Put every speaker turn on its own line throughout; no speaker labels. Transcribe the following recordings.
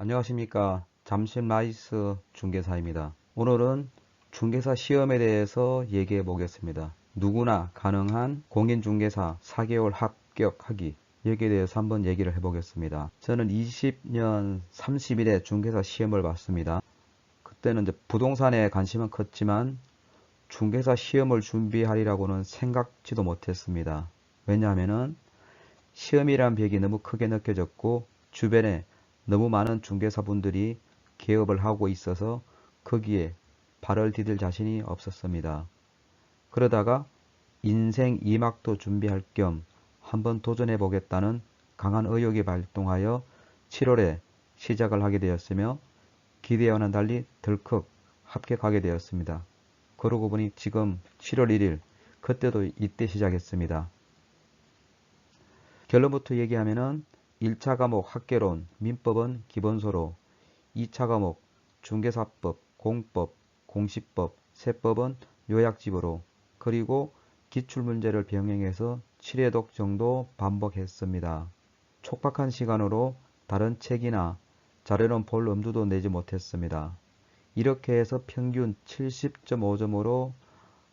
안녕하십니까. 잠실라이스 중개사입니다. 오늘은 중개사 시험에 대해서 얘기해 보겠습니다. 누구나 가능한 공인중개사 4개월 합격하기, 여기에 대해서 한번 얘기를 해 보겠습니다. 저는 20년 30일에 중개사 시험을 봤습니다. 그때는 이제 부동산에 관심은 컸지만 중개사 시험을 준비하리라고는 생각지도 못했습니다. 왜냐하면은 시험이란 벽이 너무 크게 느껴졌고 주변에 너무 많은 중개사분들이 개업을 하고 있어서 거기에 발을 디딜 자신이 없었습니다. 그러다가 인생 2막도 준비할 겸 한번 도전해 보겠다는 강한 의욕이 발동하여 7월에 시작을 하게 되었으며 기대와는 달리 덜컥 합격하게 되었습니다. 그러고 보니 지금 7월 1일 그때도 이때 시작했습니다. 결론부터 얘기하면은 1차 과목 학개론, 민법은 기본서로, 2차 과목 중개사법, 공법, 공시법, 세법은 요약집으로, 그리고 기출문제를 병행해서 7회독 정도 반복했습니다. 촉박한 시간으로 다른 책이나 자료는 볼 엄두도 내지 못했습니다. 이렇게 해서 평균 70.5점으로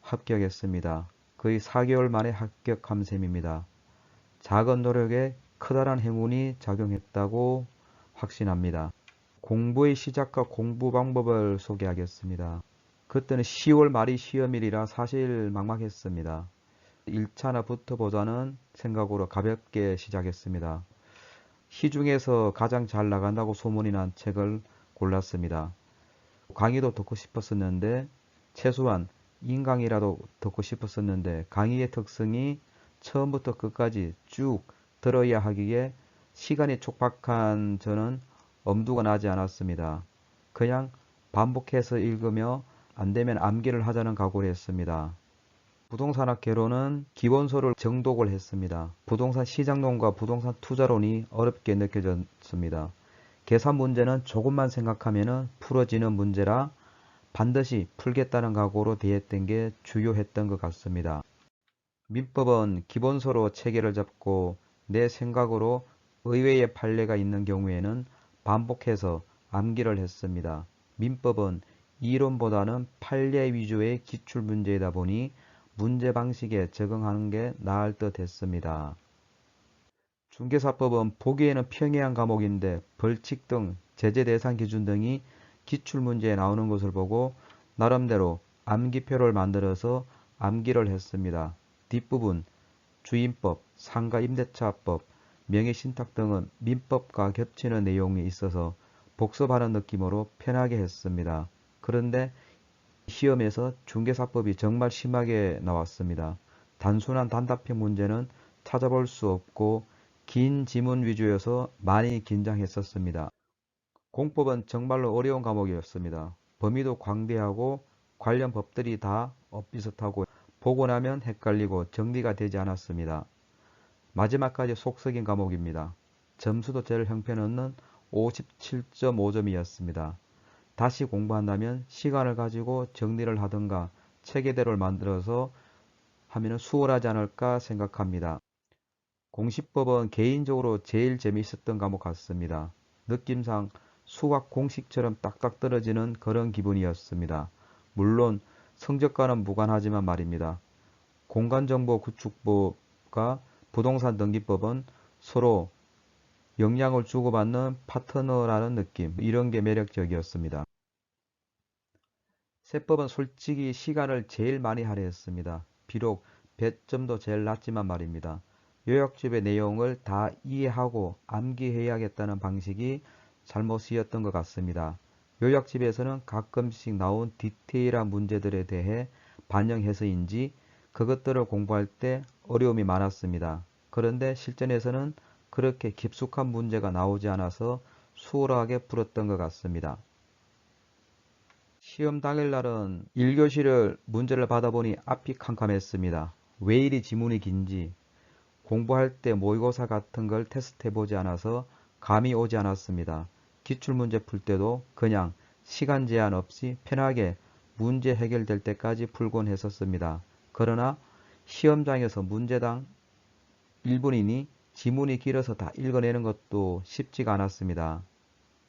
합격했습니다. 거의 4개월 만에 합격한 셈입니다. 작은 노력에 커다란 행운이 작용했다고 확신합니다. 공부의 시작과 공부 방법을 소개하겠습니다. 그때는 10월 말이 시험일이라 사실 막막했습니다. 1차나 붙어보자는 생각으로 가볍게 시작했습니다. 시중에서 가장 잘 나간다고 소문이 난 책을 골랐습니다. 강의도 듣고 싶었었는데 최소한 인강이라도 듣고 싶었었는데 강의의 특성이 처음부터 끝까지 쭉 들어야 하기에 시간이 촉박한 저는 엄두가 나지 않았습니다. 그냥 반복해서 읽으며 안되면 암기를 하자는 각오를 했습니다. 부동산학개론은 기본서를 정독을 했습니다. 부동산 시장론과 부동산 투자론이 어렵게 느껴졌습니다. 계산 문제는 조금만 생각하면 풀어지는 문제라 반드시 풀겠다는 각오로 대했던 게 주요했던 것 같습니다. 민법은 기본서로 체계를 잡고 내 생각으로 의외의 판례가 있는 경우에는 반복해서 암기를 했습니다. 민법은 이론보다는 판례 위주의 기출문제이다 보니 문제 방식에 적응하는 게 나을 듯 했습니다. 중개사법은 보기에는 평이한 과목인데 벌칙 등 제재 대상 기준 등이 기출문제에 나오는 것을 보고 나름대로 암기표를 만들어서 암기를 했습니다. 뒷부분 주임법, 상가임대차법, 명예신탁 등은 민법과 겹치는 내용이 있어서 복습하는 느낌으로 편하게 했습니다. 그런데 시험에서 중개사법이 정말 심하게 나왔습니다. 단순한 단답형 문제는 찾아볼 수 없고 긴 지문 위주여서 많이 긴장했었습니다. 공법은 정말로 어려운 과목이었습니다. 범위도 광대하고 관련 법들이 다 엇비슷하고 보고 나면 헷갈리고 정리가 되지 않았습니다. 마지막까지 속 썩인 과목입니다. 점수도 제일 형편없는 57.5점이었습니다. 다시 공부한다면 시간을 가지고 정리를 하든가 체계대로를 만들어서 하면 수월하지 않을까 생각합니다. 공시법은 개인적으로 제일 재미있었던 과목 같습니다. 느낌상 수학 공식처럼 딱딱 떨어지는 그런 기분이었습니다. 물론 성적과는 무관하지만 말입니다. 공간정보구축법과 부동산 등기법은 서로 영향을 주고받는 파트너라는 느낌, 이런 게 매력적이었습니다. 세법은 솔직히 시간을 제일 많이 할애했습니다. 비록 배점도 제일 낮지만 말입니다. 요약집의 내용을 다 이해하고 암기해야겠다는 방식이 잘못이었던 것 같습니다. 요약집에서는 가끔씩 나온 디테일한 문제들에 대해 반영해서인지 그것들을 공부할 때 어려움이 많았습니다. 그런데 실전에서는 그렇게 깊숙한 문제가 나오지 않아서 수월하게 풀었던 것 같습니다. 시험 당일날은 1교시를 문제를 받아보니 앞이 캄캄했습니다. 왜 이리 지문이 긴지 공부할 때 모의고사 같은 걸 테스트해보지 않아서 감이 오지 않았습니다. 기출문제 풀 때도 그냥 시간 제한 없이 편하게 문제 해결될 때까지 풀곤 했었습니다. 그러나 시험장에서 문제당 1분이니 지문이 길어서 다 읽어내는 것도 쉽지가 않았습니다.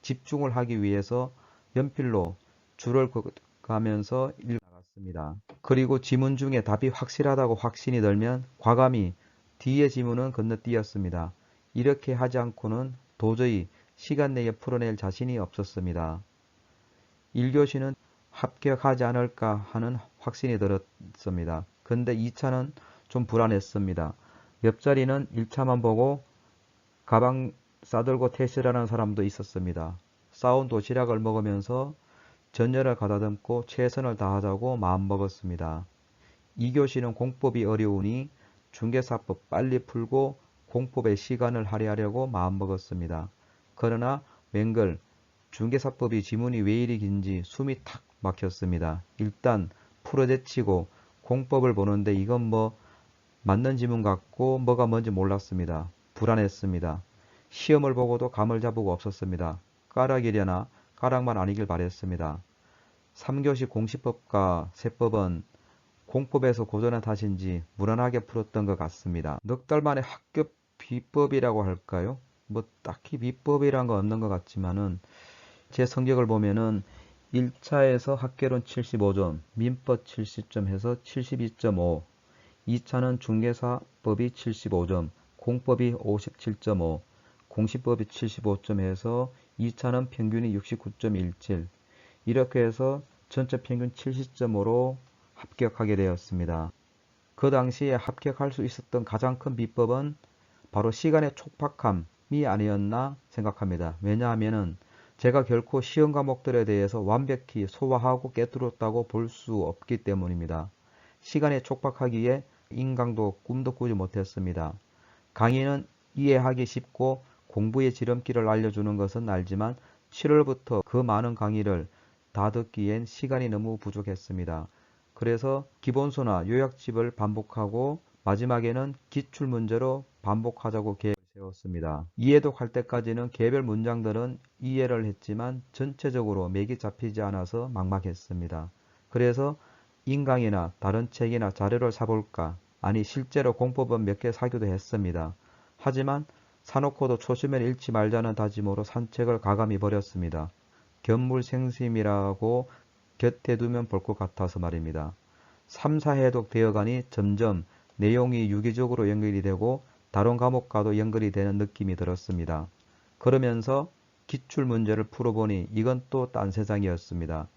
집중을 하기 위해서 연필로 줄을 가면서 읽어나갔습니다. 그리고 지문 중에 답이 확실하다고 확신이 들면 과감히 뒤의 지문은 건너뛰었습니다. 이렇게 하지 않고는 도저히 시간 내에 풀어낼 자신이 없었습니다. 1교시는 합격하지 않을까 하는 확신이 들었습니다. 근데 2차는 좀 불안했습니다. 옆자리는 1차만 보고 가방 싸들고 퇴실하는 사람도 있었습니다. 싸온 도시락을 먹으면서 전열을 가다듬고 최선을 다하자고 마음먹었습니다. 2교시는 공법이 어려우니 중개사법 빨리 풀고 공법에 시간을 할애하려고 마음먹었습니다. 그러나 맹글 중개사법이 지문이 왜 이리 긴지 숨이 탁 막혔습니다. 일단 풀어제치고 공법을 보는데 이건 뭐 맞는 지문 같고 뭐가 뭔지 몰랐습니다. 불안했습니다. 시험을 보고도 감을 잡고 없었습니다. 까락이려나 까락만 아니길 바랬습니다. 3교시 공시법과 세법은 공법에서 고전한 탓인지 무난하게 풀었던 것 같습니다. 넉 달 만에 합격 비법이라고 할까요? 뭐 딱히 비법이란 건 없는 것 같지만은 제 성적을 보면은 1차에서 학개론 75점, 민법 70점 해서 72.5, 2차는 중개사법이 75점, 공법이 57.5, 공시법이 75점 해서 2차는 평균이 69.17, 이렇게 해서 전체 평균 70점으로 합격하게 되었습니다. 그 당시에 합격할 수 있었던 가장 큰 비법은 바로 시간의 촉박함이 아니었나 생각합니다. 왜냐하면 제가 결코 시험 과목들에 대해서 완벽히 소화하고 깨뜨렸다고 볼 수 없기 때문입니다. 시간에 촉박하기에 인강도 꿈도 꾸지 못했습니다. 강의는 이해하기 쉽고 공부의 지름길을 알려주는 것은 알지만 7월부터 그 많은 강의를 다 듣기엔 시간이 너무 부족했습니다. 그래서 기본서나 요약집을 반복하고 마지막에는 기출문제로 반복하자고 계획을 세웠습니다. 이해독할 때까지는 개별 문장들은 이해를 했지만 전체적으로 맥이 잡히지 않아서 막막했습니다. 그래서 인강이나 다른 책이나 자료를 사볼까, 아니 실제로 공법은 몇 개 사기도 했습니다. 하지만 사놓고도 초심을 잃지 말자는 다짐으로 산책을 가감히 버렸습니다. 견물생심이라고 곁에 두면 볼 것 같아서 말입니다. 3, 4회독 되어가니 점점 내용이 유기적으로 연결이 되고 다른 과목과도 연결이 되는 느낌이 들었습니다. 그러면서 기출문제를 풀어보니 이건 또 딴 세상이었습니다.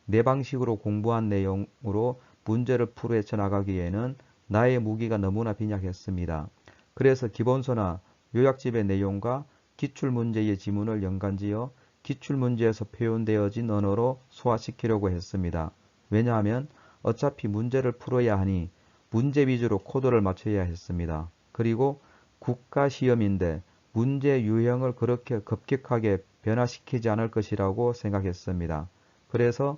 내 방식으로 공부한 내용으로 문제를 풀어 헤쳐나가기에는 나의 무기가 너무나 빈약했습니다. 그래서 기본서나 요약집의 내용과 기출문제의 지문을 연관지어 기출문제에서 표현되어진 언어로 소화시키려고 했습니다. 왜냐하면 어차피 문제를 풀어야 하니 문제 위주로 코드를 맞춰야 했습니다. 그리고 국가시험인데 문제 유형을 그렇게 급격하게 변화시키지 않을 것이라고 생각했습니다. 그래서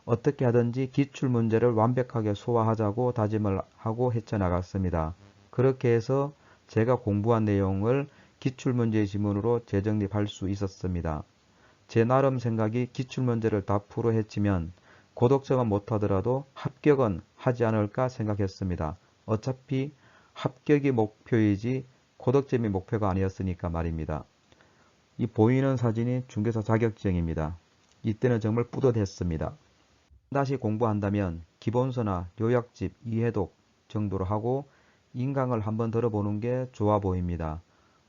어떻게 하든지 기출문제를 완벽하게 소화하자고 다짐을 하고 헤쳐나갔습니다. 그렇게 해서 제가 공부한 내용을 기출문제 지문으로 재정립할 수 있었습니다. 제 나름 생각이 기출문제를 다 풀어 헤치면 고득점은 못하더라도 합격은 하지 않을까 생각했습니다. 어차피 합격이 목표이지 고득점이 목표가 아니었으니까 말입니다. 이 보이는 사진이 중개사 자격증입니다. 이때는 정말 뿌듯했습니다. 다시 공부한다면 기본서나 요약집, 이해독 정도로 하고 인강을 한번 들어보는 게 좋아 보입니다.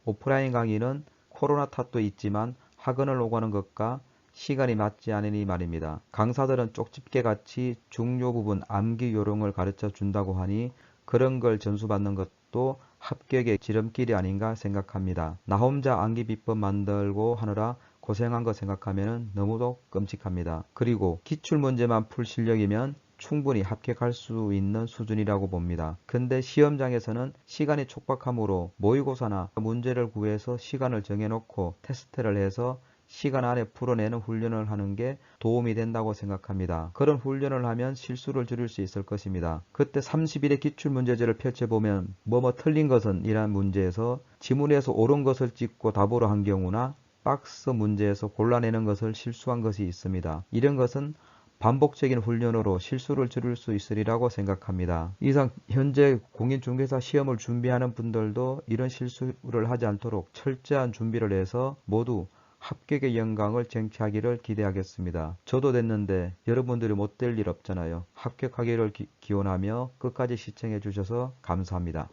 오프라인 강의는 코로나 탓도 있지만 학원을 오가는 것과 시간이 맞지 않으니 말입니다. 강사들은 쪽집게 같이 중요 부분 암기 요령을 가르쳐 준다고 하니 그런 걸 전수받는 것도 합격의 지름길이 아닌가 생각합니다. 나 혼자 암기 비법 만들고 하느라 고생한 거 생각하면 너무도 끔찍합니다. 그리고 기출문제만 풀 실력이면 충분히 합격할 수 있는 수준이라고 봅니다. 근데 시험장에서는 시간이 촉박하므로 모의고사나 문제를 구해서 시간을 정해놓고 테스트를 해서 시간 안에 풀어내는 훈련을 하는 게 도움이 된다고 생각합니다. 그런 훈련을 하면 실수를 줄일 수 있을 것입니다. 그때 30일의 기출문제지를 펼쳐보면 뭐뭐 틀린 것은 이란 문제에서 지문에서 옳은 것을 찍고 답으로 한 경우나 박스 문제에서 골라내는 것을 실수한 것이 있습니다. 이런 것은 반복적인 훈련으로 실수를 줄일 수 있으리라고 생각합니다. 이상 현재 공인중개사 시험을 준비하는 분들도 이런 실수를 하지 않도록 철저한 준비를 해서 모두 합격의 영광을 쟁취하기를 기대하겠습니다. 저도 됐는데 여러분들이 못 될 일 없잖아요. 합격하기를 기원하며 끝까지 시청해 주셔서 감사합니다.